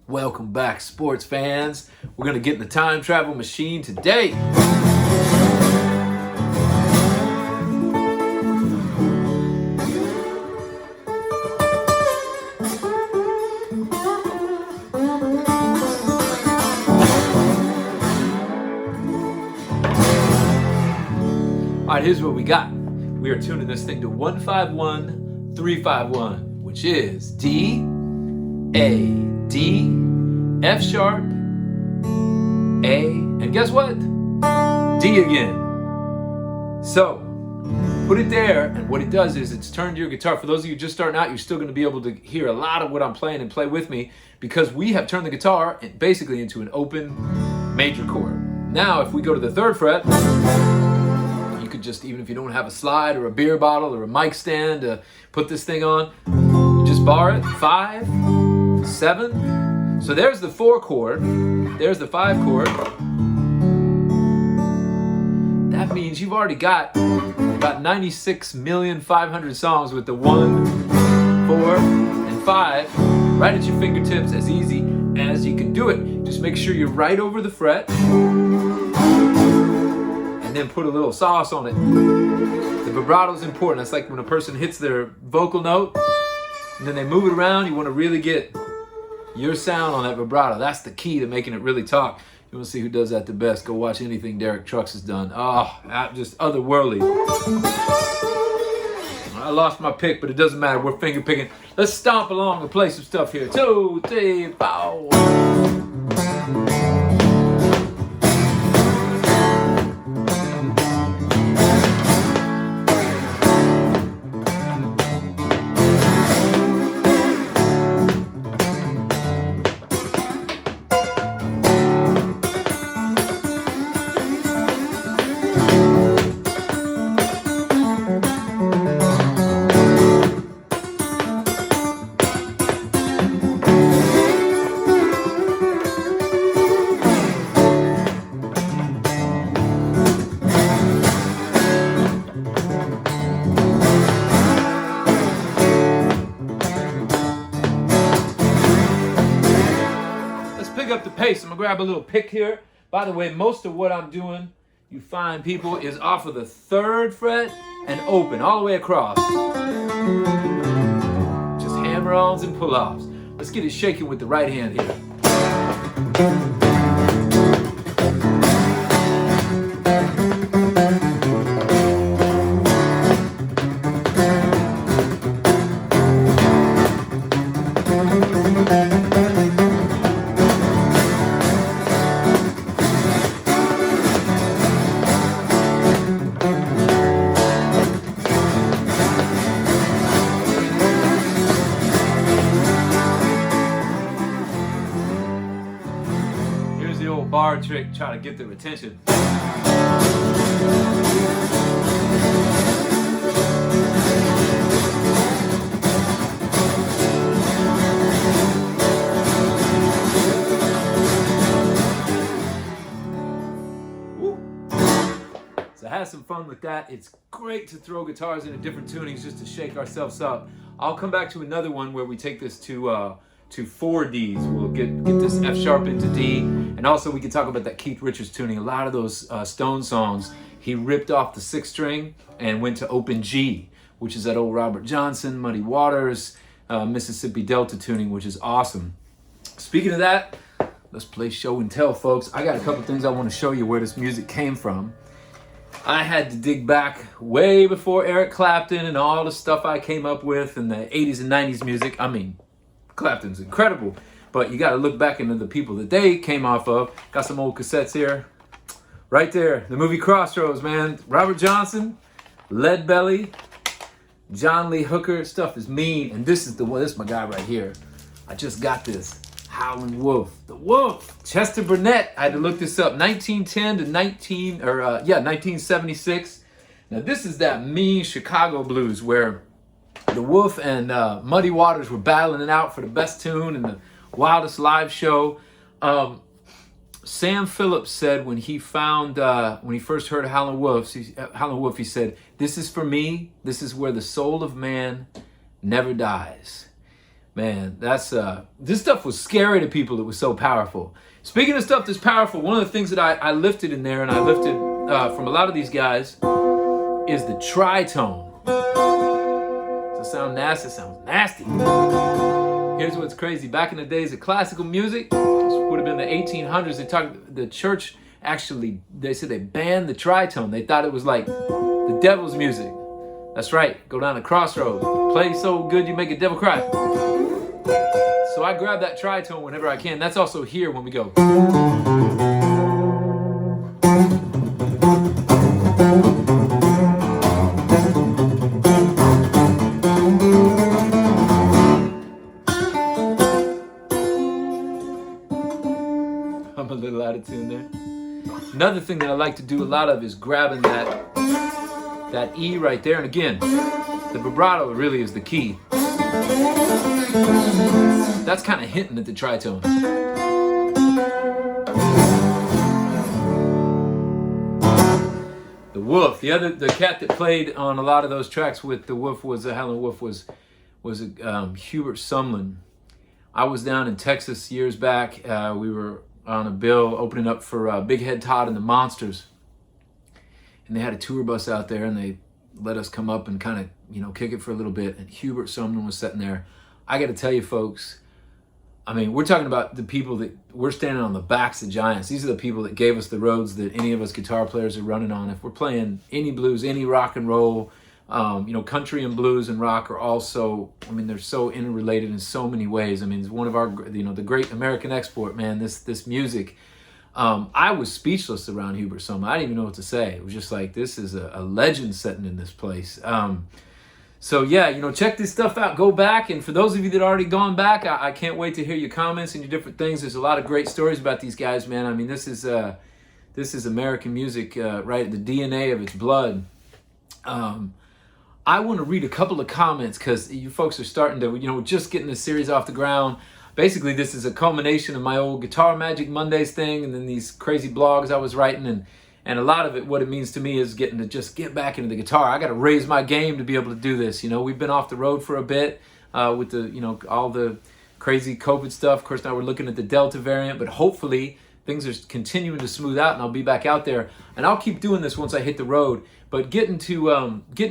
Welcome back, sports fans. We're going to get in the time travel machine today. All right, here's what we got. We are tuning this thing to 151351, which is D, A, D, F sharp, A, and guess what? D again. So, put it there, and what it does is it's turned your guitar. For those of you just starting out, you're still going to be able to hear a lot of what I'm playing and play with me because we have turned the guitar basically into an open major chord. Now, if we go to the 3rd fret, you could just, even if you don't have a slide or a beer bottle or a mic stand to put this thing on, you just bar it, 5, 7. So there's the 4 chord, there's the 5 chord. That means you've already got about 96,500,000 songs with the 1, 4, and 5 right at your fingertips, as easy as you can do it. Just make sure you're right over the fret and then put a little sauce on it. The vibrato is important. That's like when a person hits their vocal note and then they move it around. You want to really get your sound on that vibrato. That's the key to making it really talk. You want to see who does that the best? Go watch anything Derek Trucks has done. Oh, just otherworldly. I lost my pick, but it doesn't matter. We're finger picking. Let's stomp along and play some stuff here. 2, 3, 4. Up the pace. I'm gonna grab a little pick here. By the way, most of what I'm doing, you find people, is off of the 3rd fret and open all the way across. Just hammer-ons and pull-offs. Let's get it shaking with the right hand here. Bar trick, try to get their attention. Woo. So have some fun with that. It's great to throw guitars into different tunings just to shake ourselves up. I'll come back to another one where we take this to 4 Ds. We'll get this F sharp into D, and also we can talk about that Keith Richards tuning. A lot of those Stone songs, he ripped off the 6th string and went to open G, which is that old Robert Johnson, Muddy Waters, Mississippi Delta tuning, which is awesome. Speaking of that, let's play show and tell, folks. I got a couple things I want to show you where this music came from. I had to dig back way before Eric Clapton and all the stuff I came up with in the 80s and 90s music. I mean, Clapton's incredible, but you got to look back into the people that they came off of. Got some old cassettes here. Right there, the movie Crossroads, man. Robert Johnson, Lead Belly, John Lee Hooker. Stuff is mean, and this is the one. This is my guy right here. I just got this. Howlin' Wolf. The Wolf. Chester Burnett. I had to look this up. 1910 to 1976. Now this is that mean Chicago blues where the Wolf and Muddy Waters were battling it out for the best tune and the wildest live show. Sam Phillips said when he first heard Howlin' Wolf, he said, "This is for me. This is where the soul of man never dies." Man, that's this stuff was scary to people. It was so powerful. Speaking of stuff that's powerful, one of the things that I lifted in there, and I lifted from a lot of these guys, is the tritone. Does it sound nasty? It sounds nasty. Here's what's crazy. Back in the days of classical music, this would have been the 1800s, the church actually, they said they banned the tritone. They thought it was like the devil's music. That's right. Go down the crossroad. Play so good you make a devil cry. So I grab that tritone whenever I can. That's also here when we go. I'm a little out of tune there. Another thing that I like to do a lot of is grabbing that E right there. And again, the vibrato really is the key. That's kind of hinting at the tritone. The Wolf, the cat that played on a lot of those tracks with the Wolf was Helen Wolf was Hubert Sumlin. I was down in Texas years back. We were on a bill opening up for Big Head Todd and the Monsters, and they had a tour bus out there, and they let us come up and kind of kick it for a little bit. And Hubert Sumlin was sitting there. I got to tell you, folks. I mean, we're talking about the people that we're standing on the backs of giants. These are the people that gave us the roads that any of us guitar players are running on. If we're playing any blues, any rock and roll, country and blues and rock are also, they're so interrelated in so many ways. It's one of our, the great American export, man, this music. I was speechless around Hubert Sumlin. I didn't even know what to say. It was just like, this is a legend sitting in this place. So yeah, check this stuff out. Go back, and for those of you that already gone back, I can't wait to hear your comments and your different things. There's a lot of great stories about these guys, man. This is American music, right? The DNA of its blood. I want to read a couple of comments because you folks are starting to, just getting this series off the ground. Basically, this is a culmination of my old Guitar Magic Mondays thing, and then these crazy blogs I was writing, and a lot of it, what it means to me is getting to just get back into the guitar. I got to raise my game to be able to do this. We've been off the road for a bit with the, all the crazy COVID stuff. Of course, now we're looking at the Delta variant, but hopefully things are continuing to smooth out, and I'll be back out there. And I'll keep doing this once I hit the road. But getting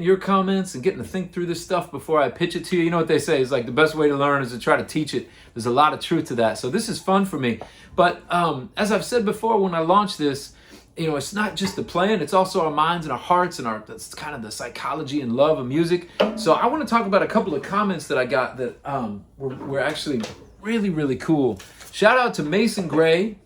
your comments and getting to think through this stuff before I pitch it to you. You know what they say is like the best way to learn is to try to teach it. There's a lot of truth to that. So this is fun for me. But as I've said before, when I launched this, it's not just the playing, it's also our minds and our hearts and that's kind of the psychology and love of music. So I want to talk about a couple of comments that I got that were actually really, really cool. Shout out to Mason Gray.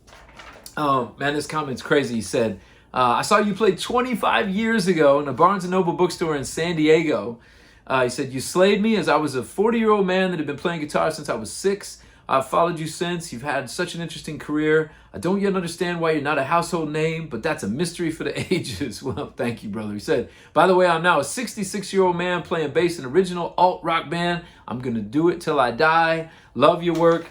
Man, this comment's crazy. He said, I saw you play 25 years ago in a Barnes & Noble bookstore in San Diego. He said, you slayed me as I was a 40-year-old man that had been playing guitar since I was 6. I've followed you since. You've had such an interesting career. I don't yet understand why you're not a household name, but that's a mystery for the ages. Well, thank you, brother. He said, by the way, I'm now a 66-year-old man playing bass in an original alt-rock band. I'm going to do it till I die. Love your work.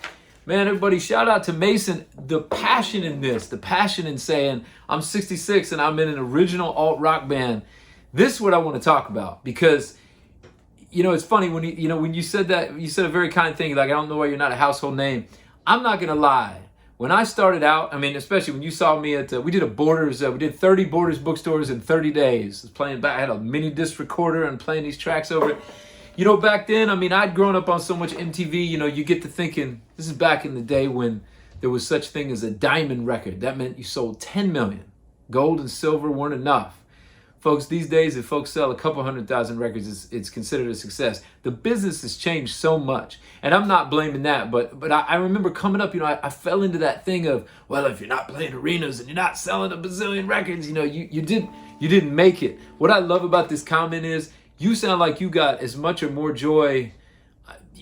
Man, everybody, shout out to Mason. The passion in this, the passion in saying, I'm 66 and I'm in an original alt-rock band. This is what I want to talk about because it's funny when you said that, you said a very kind thing, like, I don't know why you're not a household name. I'm not going to lie. When I started out, especially when you saw me at, we did we did 30 Borders bookstores in 30 days. I was playing back, I had a mini disc recorder and playing these tracks over it. Back then, I'd grown up on so much MTV, you get to thinking, this is back in the day when there was such thing as a diamond record. That meant you sold 10 million. Gold and silver weren't enough. Folks, these days, if folks sell a couple 100,000 records, it's considered a success. The business has changed so much, and I'm not blaming that, but I remember coming up, I fell into that thing of, well, if you're not playing arenas and you're not selling a bazillion records, you didn't make it. What I love about this comment is, you sound like you got as much or more joy.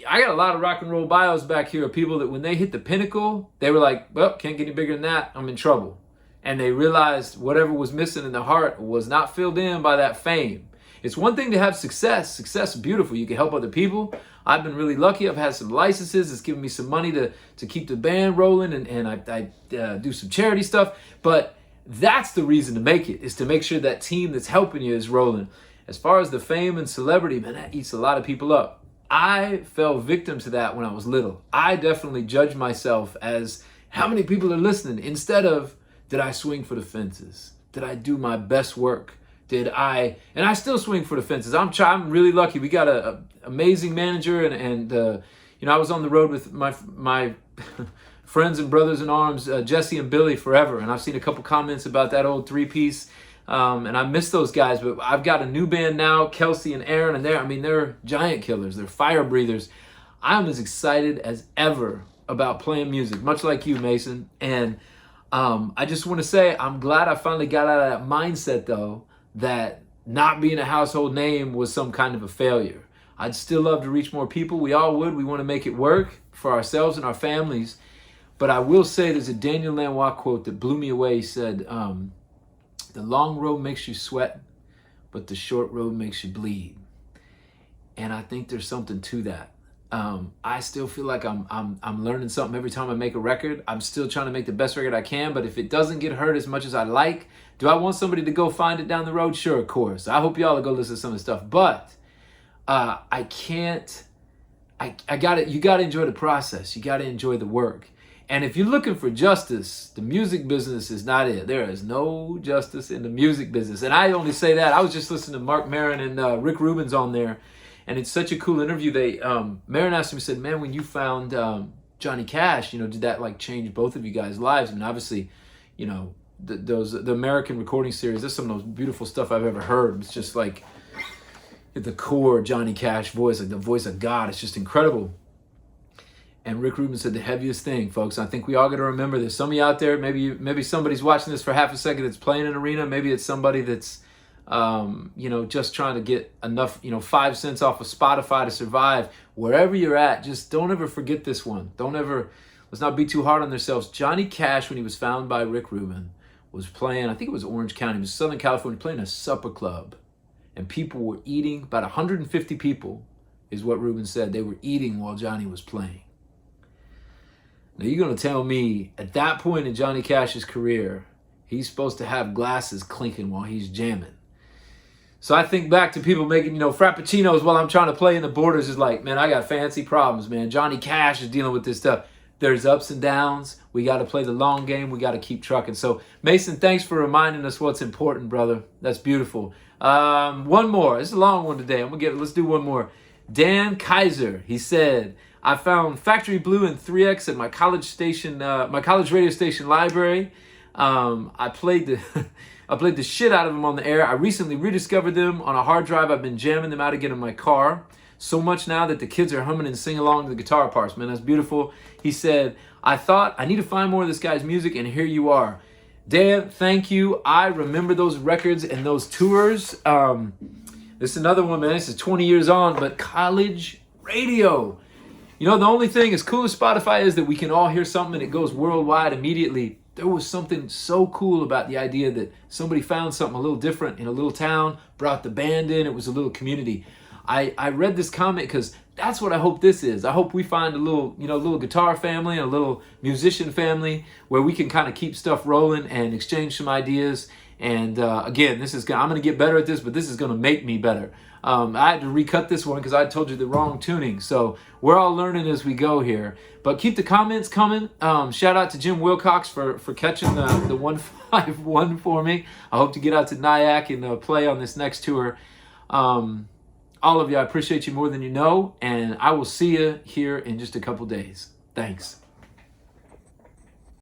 I got a lot of rock and roll bios back here of people that when they hit the pinnacle, they were like, well, can't get any bigger than that, I'm in trouble. And they realized whatever was missing in their heart was not filled in by that fame. It's one thing to have success. Success is beautiful. You can help other people. I've been really lucky. I've had some licenses. It's given me some money to keep the band rolling, and I do some charity stuff. But that's the reason to make it, is to make sure that team that's helping you is rolling. As far as the fame and celebrity, man, that eats a lot of people up. I fell victim to that when I was little. I definitely judged myself as how many people are listening instead of did I swing for the fences? Did I do my best work? And I still swing for the fences. I'm really lucky. We got a amazing manager and I was on the road with my friends and brothers in arms, Jesse and Billy forever. And I've seen a couple comments about that old 3-piece. And I miss those guys, but I've got a new band now, Kelsey and Aaron, and they're giant killers. They're fire breathers. I'm as excited as ever about playing music, much like you, Mason. And I just want to say I'm glad I finally got out of that mindset, though, that not being a household name was some kind of a failure. I'd still love to reach more people. We all would. We want to make it work for ourselves and our families. But I will say there's a Daniel Lanois quote that blew me away. He said, the long road makes you sweat, but the short road makes you bleed. And I think there's something to that. I still feel like I'm learning something every time I make a record. I'm still trying to make the best record I can, but if it doesn't get heard as much as I like, do I want somebody to go find it down the road? Sure, of course. I hope y'all will go listen to some of the stuff, but I can't. You got to enjoy the process. You got to enjoy the work. And if you're looking for justice, the music business is not it. There is no justice in the music business. And I only say that. I was just listening to Mark Maron and Rick Rubin's on there. And it's such a cool interview. Maron asked him, he said, man, when you found Johnny Cash, did that like change both of you guys' lives? I mean, obviously, the American recording series, that's some of the most beautiful stuff I've ever heard. It's just like the core Johnny Cash voice, like the voice of God. It's just incredible. And Rick Rubin said the heaviest thing, folks. I think we all got to remember this. Some of you out there, maybe somebody's watching this for half a second that's playing an arena. Maybe it's somebody that's, just trying to get enough, 5 cents off of Spotify to survive. Wherever you're at, just don't ever forget this one. Let's not be too hard on ourselves. Johnny Cash, when he was found by Rick Rubin, was playing, I think it was Orange County, it was Southern California, playing a supper club. And people were eating, about 150 people is what Rubin said. They were eating while Johnny was playing. Now you're going to tell me at that point in Johnny Cash's career, he's supposed to have glasses clinking while he's jamming. So I think back to people making, frappuccinos while I'm trying to play in the Borders is like, man, I got fancy problems, man. Johnny Cash is dealing with this stuff. There's ups and downs. We got to play the long game. We got to keep trucking. So Mason, thanks for reminding us what's important, brother. That's beautiful. One more. It's a long one today. Let's do one more. Dan Kaiser, he said, I found Factory Blue and 3X at my college radio station library. I played the shit out of them on the air. I recently rediscovered them on a hard drive. I've been jamming them out again in my car. So much now that the kids are humming and singing along to the guitar parts. Man, that's beautiful. He said, I thought I need to find more of this guy's music, and here you are. Dan, thank you. I remember those records and those tours. This is another one, man. This is 20 years on, but college radio. The only thing as cool as Spotify is that we can all hear something and it goes worldwide immediately. There was something so cool about the idea that somebody found something a little different in a little town, brought the band in, it was a little community. I read this comment because that's what I hope this is. I hope we find a little guitar family, a little musician family where we can kind of keep stuff rolling and exchange some ideas. And again, I'm going to get better at this, but this is going to make me better. I had to recut this one because I told you the wrong tuning. So we're all learning as we go here. But keep the comments coming. Shout out to Jim Wilcox for catching the 151 for me. I hope to get out to Nyack and play on this next tour. All of you, I appreciate you more than you know. And I will see you here in just a couple days. Thanks.